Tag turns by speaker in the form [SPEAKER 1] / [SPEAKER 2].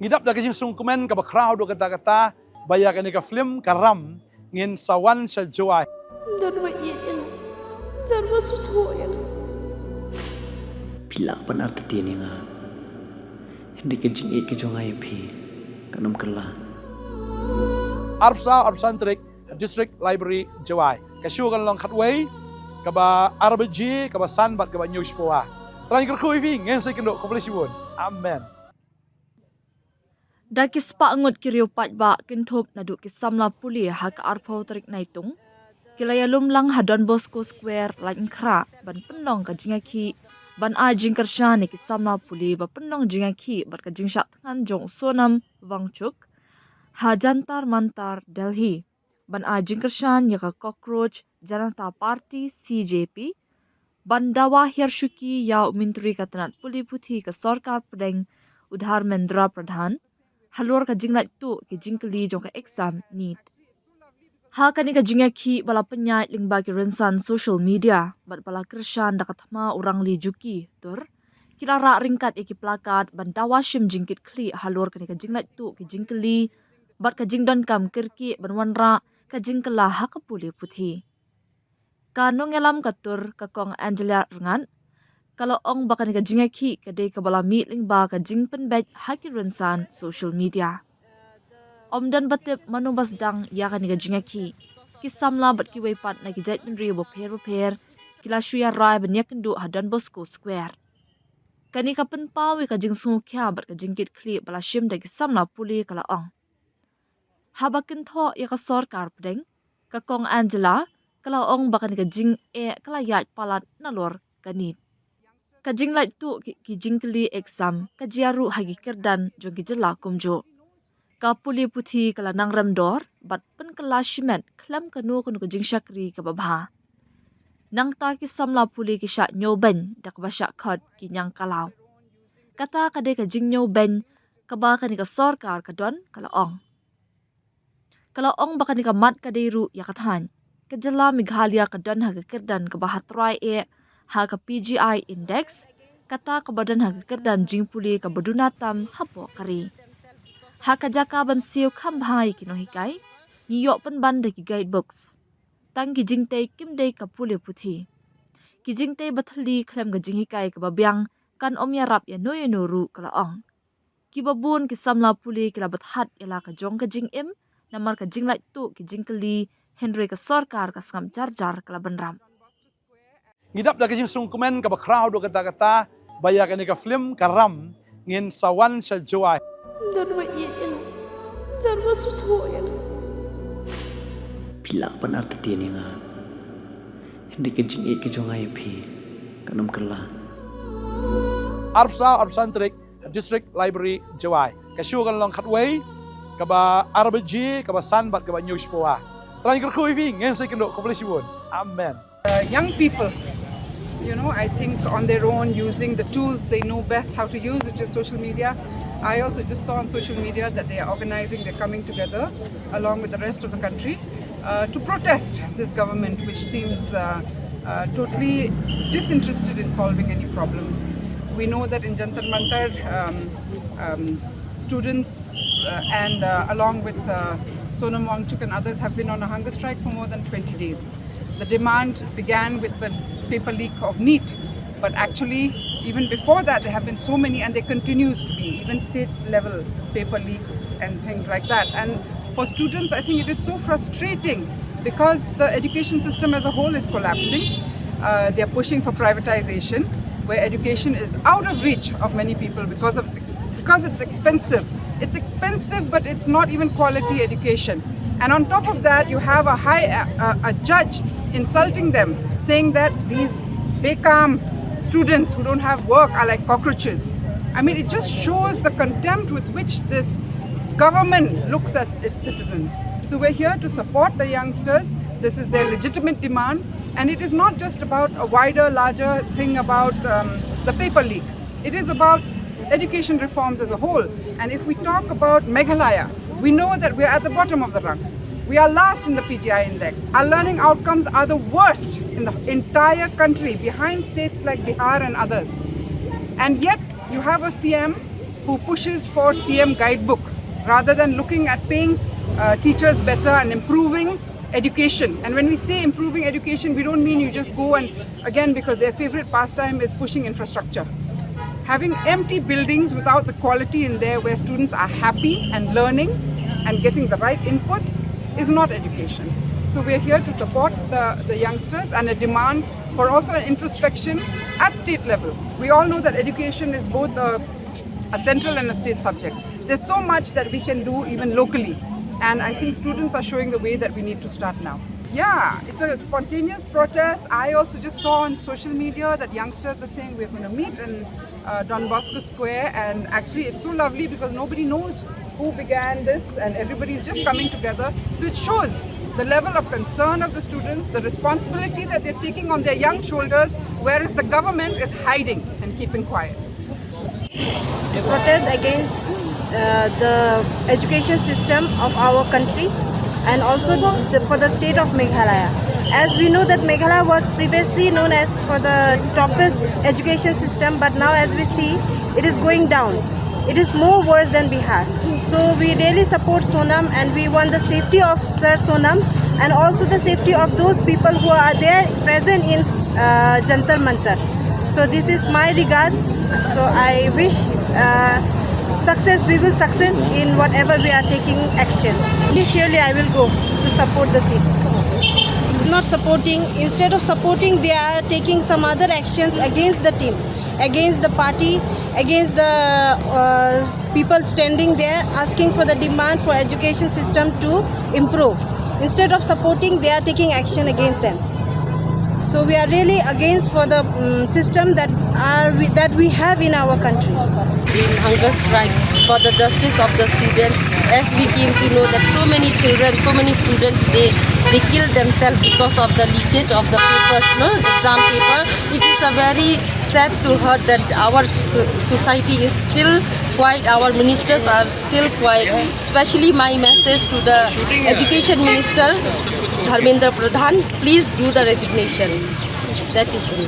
[SPEAKER 1] Ngidap da kajing sungkumen ka crowd do kata-kata bayakan ni ka film karam ngin sawan sa joy.
[SPEAKER 2] Darwa iyan. Darwa susuyan.
[SPEAKER 3] Pila pan arti tiani nga. Hindi kajing ik kajong ay pi. Kanam kala.
[SPEAKER 1] Arpsan Trik District Library Joy. Kasyu kan long khatway kaba RBG kaba sanbat kaba news poa. Terakhir kui vi ngin sa kendo komplisibun. Amen.
[SPEAKER 4] Dakis paangot kiriyo patba kinthop na du kisamla puli hak arpo trik naitung. Kilayalum lang Don Bosco Square lain kra ban penong ka jingaki ban a jingkarshan kisamla puli ba penong jingaki bat ka jingshat ngan jong sonam wangchuk ha jantar mantar Delhi ban a jingkarshan ya ka cockroach Janata Party CJP ban dawa hirshuki ya mintri katanat puli puthi ka sarkar pedeng Udhar Mendra Pradhan halor ka jinglat tu ki jingkali jong ka exam NEET. Ha kani ka jingaki bala penyai lingba ki rensan social media bat bala kershan da kathma orang li juki tur kilara ringkat iki plakat ban dawa shim jingkit kli halor kani ka jinglat tu ki jingkali bat ka jingdon kam kirki ban wanra ka jingkala ha ka puli puthi. Kanu ngelam katur ka kong Angela rengan kalau ong bakal ni kajingaki kadai kabala meeting ba kajing penbet haki rensan social media. Om dan batip manubas dang ya kan ni kajingaki. Kisamla bat kiway pat na kijait penri bo per kila shuya rai banyak kendu Don Bosco Square. Kani ka penpawi kajing sungkya bat kajingkit kli bala shim da kisamla puli kala ong. Habakin tho ya ka sarkar pedeng ka kong Angela kalau ong bakal ni kajing kala yat palat nalor kanit. Kajing light tu ki jingkeli exam kajiaru hagi kerdan jong ki jela kumjo. Ka puli puthi kala nang ramdor bat pen kala shimet klam kanu kanu kajing syakri ka babha. Nang ta ki samla puli ki syak nyoben dak ba syak khot ki nyang kalau. Kata kadai kajing nyoben ka ba kani ka sarkar ka don kala ong. Kala ong ba kani ka mat kadai ru ya kathan. Kajela Meghalaya ka don haga kerdan ka ba hatrai ha ka PGI index kata ka badan ha kerdan jingpuli ka badunatam hapo kari. Ha ka jaka ban siu khambhai kinohikai niyok pen ban ki guidebooks. Tang ki jingtei kimdei ka puli puthi. Ki jingtei bathli khlem ga jinghikai ka babyang kan omya rap ya noye noru kala ong. Ki babun ki samla puli kila bathat ila ka jong ka jingim namar ka jinglait tu ki jingkali Henry ka sarkar ka skam jar kala banram.
[SPEAKER 1] Ngidap da kajing sungkumen ka crowd do kata-kata bayakan ni ka film karam ngin sawan sa joy.
[SPEAKER 2] Darwa iyan. Darwa susuyan.
[SPEAKER 3] Pila pan arti tiani nga. Hindi kajing ik kajong ay pi. Kanam kala.
[SPEAKER 1] Arpsan Trik District Library Joy. Kasyu kan long khatway kaba RBG kaba sanbat kaba news poa. Terakhir kui vi ngin sa kendo komplisibun. Amen.
[SPEAKER 5] Young people, I think on their own using the tools they know best how to use, which is social media. I also just saw on social media that they are organizing, they're coming together along with the rest of the country to protest this government, which seems totally disinterested in solving any problems. We know that in Jantar Mantar, students and along with Sonam Wangchuk and others have been on a hunger strike for more than 20 days. The demand began with the paper leak of NEET, but actually even before that there have been so many, and there continues to be even state level paper leaks and things like that. And for students, I think it is so frustrating because the education system as a whole is collapsing. They are pushing for privatization, where education is out of reach of many people because it's expensive. It's expensive, but it's not even quality education. And on top of that, you have a judge insulting them, saying that these bekam students who don't have work are like cockroaches. I mean, it just shows the contempt with which this government looks at its citizens. So we're here to support the youngsters. This is their legitimate demand. And it is not just about a wider, larger thing about the paper leak. It is about education reforms as a whole. And if we talk about Meghalaya, we know that we're at the bottom of the rung. We are last in the PGI index. Our learning outcomes are the worst in the entire country, behind states like Bihar and others. And yet you have a CM who pushes for CM guidebook rather than looking at paying teachers better and improving education. And when we say improving education, we don't mean you just go and, again, because their favorite pastime is pushing infrastructure. Having empty buildings without the quality in there where students are happy and learning and getting the right inputs is not education. So we're here to support the youngsters and a demand for also an introspection at state level. We all know that education is both a central and a state subject. There's so much that we can do even locally. And I think students are showing the way that we need to start now. Yeah, it's a spontaneous protest. I also just saw on social media that youngsters are saying we're going to meet in Don Bosco Square. And actually it's so lovely because nobody knows who began this and everybody's just coming together. So it shows the level of concern of the students, the responsibility that they're taking on their young shoulders, whereas the government is hiding and keeping quiet.
[SPEAKER 6] Protest against the education system of our country and also for the state of Meghalaya. As we know that Meghalaya was previously known as for the toppest education system, but now as we see, it is going down. It is more worse than Bihar. So we really support Sonam and we want the safety of Sir Sonam and also the safety of those people who are there present in Jantar Mantar. So this is my regards. So I wish we will success in whatever we are taking action. Surely I will go to support the team. Not supporting, instead of supporting, they are taking some other actions against the team, against the party, against the people standing there asking for the demand for education system to improve. Instead of supporting, they are taking action against them. So we are really against for the system that we have in our country.
[SPEAKER 7] In hunger strike for the justice of the students, as we came to know that so many children, so many students, they kill themselves because of the leakage of the papers, exam paper. It is a very sad to hear that our society is still quiet, our ministers are still quiet. Especially my message to the Education Minister, Dharmendra Pradhan, please do the resignation. That is me.